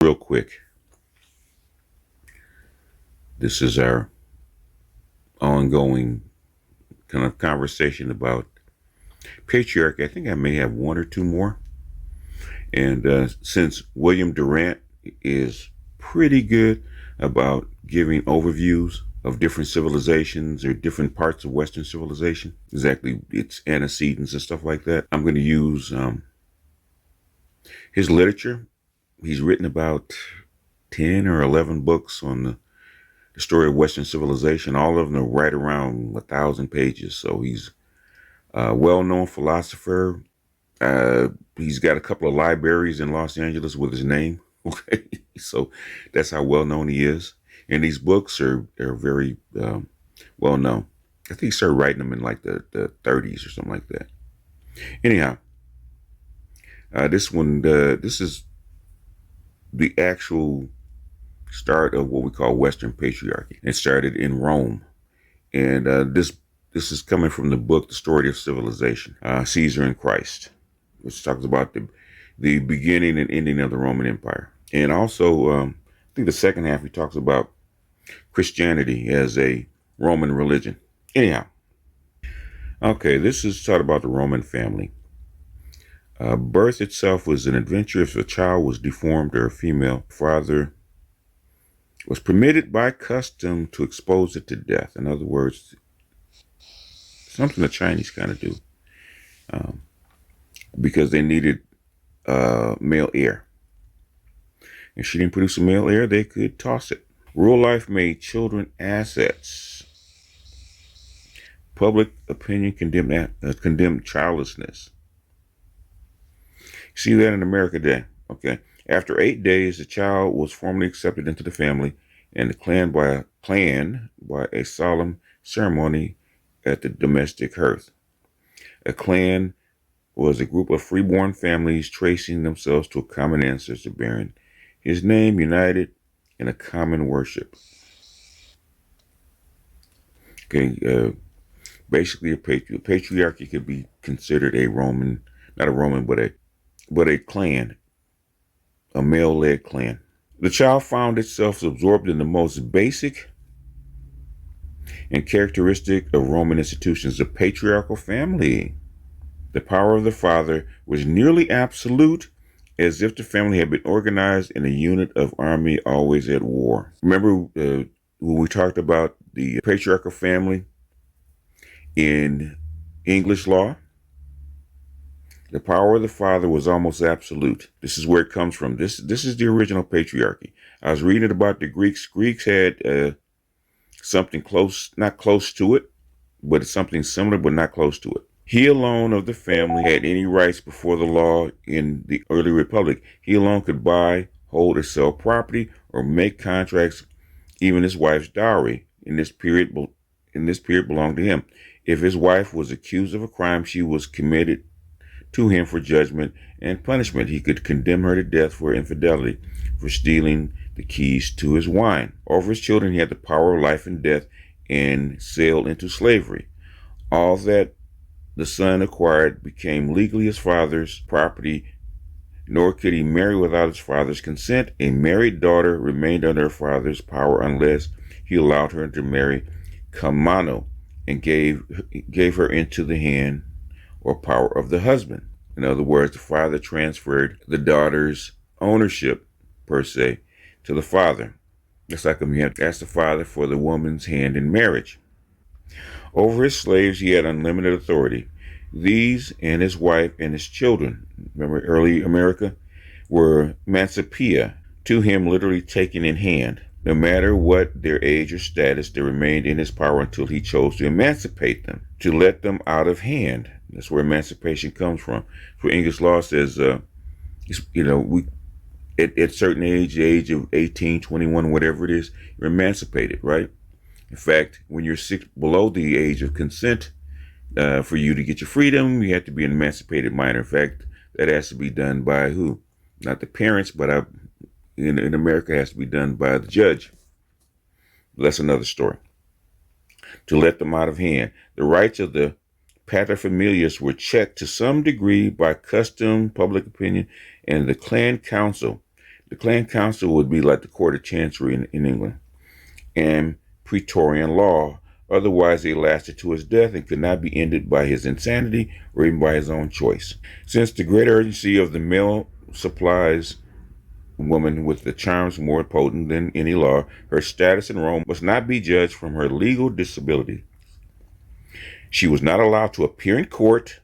Real quick, this is our ongoing kind of conversation about patriarchy. I think I may have one or two more. And since William Durant is pretty good about giving overviews of different civilizations or different parts of Western civilization, exactly its antecedents and stuff like that, I'm going to use his literature. He's written about 10 or 11 books on the story of Western civilization. All of them are right around 1,000 pages. So he's a well-known philosopher. He's got a couple of libraries in Los Angeles with his name. Okay, so that's how well-known he is. And these books are very well-known. I think he started writing them in like the 30s or something like that. Anyhow, this is the actual start of what we call Western patriarchy. It started in Rome, and this is coming from the book The Story of Civilization, Caesar and Christ, which talks about the beginning and ending of the Roman Empire. And also, I think the second half he talks about Christianity as a Roman religion. Anyhow, okay, this is taught about the Roman family. Birth itself was an adventure if a child was deformed or a female. Father was permitted by custom to expose it to death. In other words, something the Chinese kind of do, because they needed male heir. If she didn't produce a male heir, they could toss it. Rural life made children assets. Public opinion condemned childlessness. See that in America today. Okay. After 8 days, the child was formally accepted into the family and the clan by a solemn ceremony at the domestic hearth. A clan was a group of freeborn families tracing themselves to a common ancestor bearing his name, united in a common worship. Okay, basically a patriarchy could be considered a Roman, not a Roman, but a clan, a male-led clan. The child found itself absorbed in the most basic and characteristic of Roman institutions, the patriarchal family. The power of the father was nearly absolute, as if the family had been organized in a unit of army always at war. Remember when we talked about the patriarchal family in English law? The power of the father was almost absolute. This is where it comes from. This is the original patriarchy. I was reading about the Greeks. Greeks had something close, not close to it, but it's something similar, but not close to it. He alone of the family had any rights before the law in the early republic. He alone could buy, hold, or sell property, or make contracts. Even his wife's dowry in this period belonged to him. If his wife was accused of a crime, she was committed to him for judgment and punishment. He could condemn her to death for infidelity, for stealing the keys to his wine. Over his children, he had the power of life and death and sailed into slavery. All that the son acquired became legally his father's property, nor could he marry without his father's consent. A married daughter remained under her father's power unless he allowed her to marry Kamano and gave her into the hand or power of the husband. In other words, the father transferred the daughter's ownership, per se, to the father. It's like he had to ask the father for the woman's hand in marriage. Over his slaves, he had unlimited authority. These and his wife and his children, remember early America, were mancipia, to him literally taken in hand. No matter what their age or status, they remained in his power until he chose to emancipate them, to let them out of hand. That's where emancipation comes from. For English law says, we at certain age, the age of 18, 21, whatever it is, you're emancipated, right? In fact, when you're below the age of consent, for you to get your freedom, you have to be an emancipated minor. In fact, that has to be done by who? Not the parents, but in America, it has to be done by the judge. That's another story. To let them out of hand. The rights of the paterfamilias were checked to some degree by custom, public opinion, and the clan council. The clan council would be like the court of chancery in England, and Praetorian law. Otherwise, they lasted to his death and could not be ended by his insanity or even by his own choice. Since the great urgency of the male supplies woman with the charms more potent than any law, her status in Rome must not be judged from her legal disability. She was not allowed to appear in court,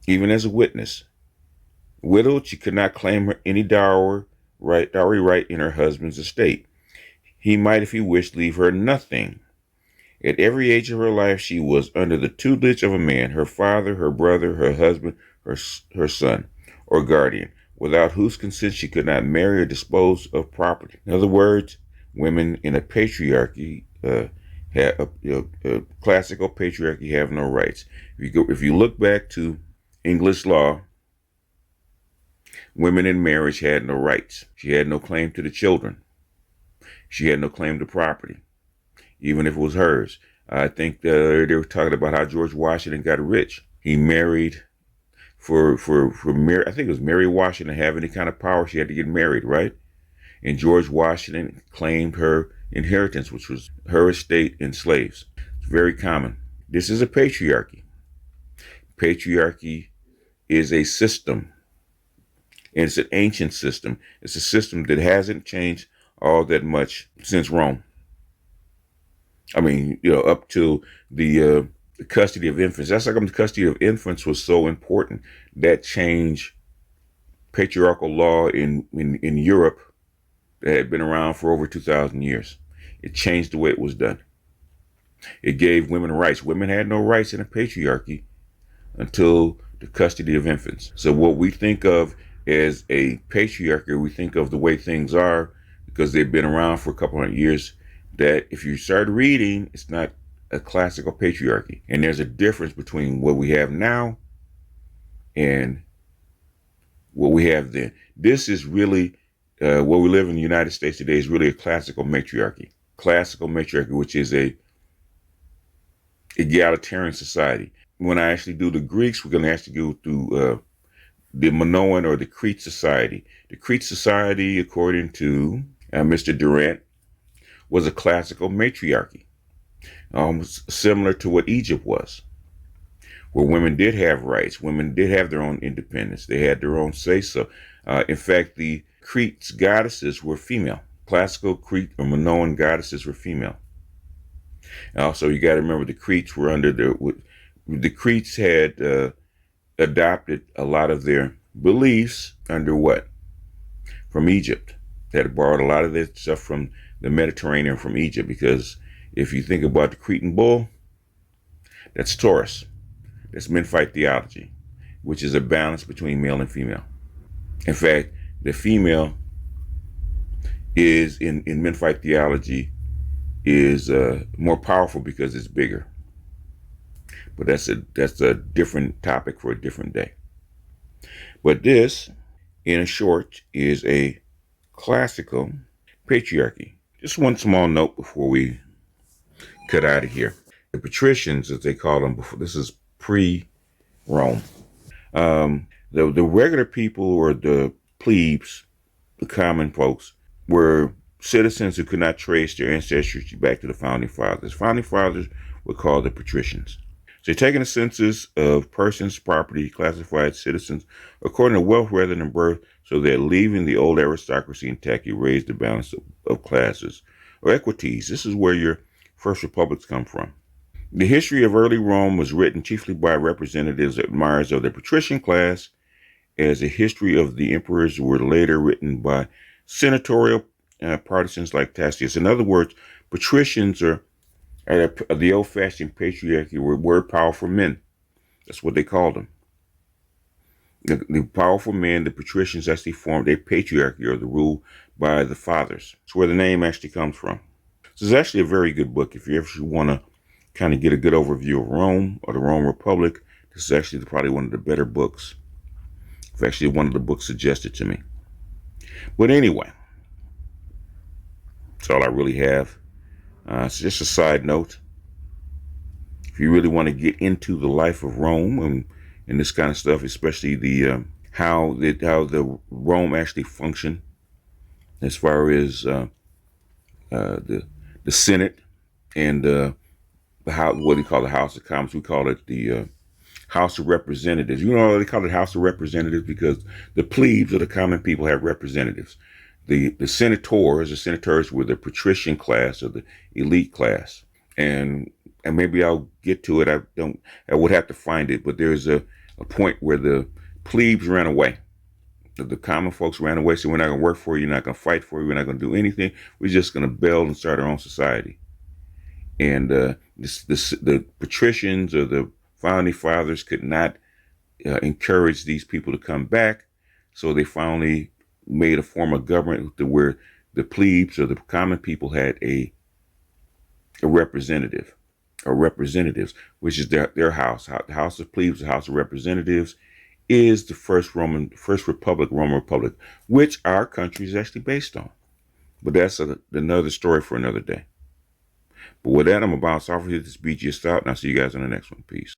even as a witness. Widowed, she could not claim any dowry right in her husband's estate. He might, if he wished, leave her nothing. At every age of her life, she was under the tutelage of a man, her father, her brother, her husband, her son, or guardian, without whose consent she could not marry or dispose of property. In other words, women in a patriarchy, classical patriarchy, have no rights. If you look back to English law, women in marriage had no rights. She had no claim to the children. She had no claim to property, even if it was hers. I think they were talking about how George Washington got rich. He married for Mary. I think it was Mary Washington to have any kind of power. She had to get married, right? And George Washington claimed her inheritance, which was her estate and slaves. It's very common. This is a patriarchy. Patriarchy is a system. And it's an ancient system. It's a system that hasn't changed all that much since Rome. I mean, up to the custody of infants. That's how come the custody of infants was so important. That changed patriarchal law in Europe that had been around for over 2,000 years. It changed the way it was done. It gave women rights. Women had no rights in a patriarchy until the custody of infants. So what we think of as a patriarchy, we think of the way things are because they've been around for a couple hundred years, that if you start reading, it's not a classical patriarchy. And there's a difference between what we have now and what we have then. This is really, what we live in the United States today is really a classical matriarchy. Classical matriarchy, which is a egalitarian society. When I actually do the Greeks, we're going to actually go through the Minoan or the Crete society. The Crete society, according to Mr. Durant, was a classical matriarchy, similar to what Egypt was, where women did have rights. Women did have their own independence. They had their own say-so. In fact, the Crete's goddesses were female. Classical Crete or Minoan goddesses were female. Also, you got to remember the Cretes were under the Cretes had adopted a lot of their beliefs under what? From Egypt. They had borrowed a lot of their stuff from the Mediterranean, from Egypt, because if you think about the Cretan bull, that's Taurus. That's Memphite theology, which is a balance between male and female. In fact, the female is in Memphite theology is more powerful because it's bigger. But that's a different topic for a different day. But this, in short, is a classical patriarchy. Just one small note before we cut out of here. The patricians, as they call them before, this is pre-Rome. The regular people, or the plebes, the common folks, were citizens who could not trace their ancestry back to the founding fathers. Founding fathers were called the patricians. So they're taking a census of persons, property, classified citizens according to wealth rather than birth, so they're leaving the old aristocracy intact. You raise the balance of classes. Or equities. This is where your first republics come from. The history of early Rome was written chiefly by representatives, admirers of the patrician class, as a history of the emperors were later written by senatorial partisans like Tacitus. In other words, patricians are the old-fashioned patriarchy, were powerful men. That's what they called them. The powerful men, the patricians, actually formed a patriarchy, or the rule by the fathers. It's where the name actually comes from. So it's actually a very good book. If you ever want to kind of get a good overview of Rome or the Roman Republic, this is actually probably one of the better books. It's actually one of the books suggested to me. But anyway, that's all I really have. It's just a side note. If you really want to get into the life of Rome and this kind of stuff, especially the how the Rome actually functioned as far as the Senate and the house, what they call the House of Commons. We call it the House of Representatives. You know, they call it House of Representatives because the plebes or the common people have representatives. The senators were the patrician class or the elite class. And maybe I'll get to it. I would have to find it, but there's a point where the plebes ran away. The common folks ran away, so we're not going to work for you, we're not going to fight for you, we're not going to do anything. We're just going to build and start our own society. And the patricians or the founding fathers could not encourage these people to come back, so they finally made a form of government to where the plebes or the common people had a representative or representatives, which is their house. The House of Plebes, the House of Representatives, is the first Roman Republic, which our country is actually based on. But that's another story for another day. But with that, I'm about to offer you this BGS out, and I'll see you guys on the next one. Peace.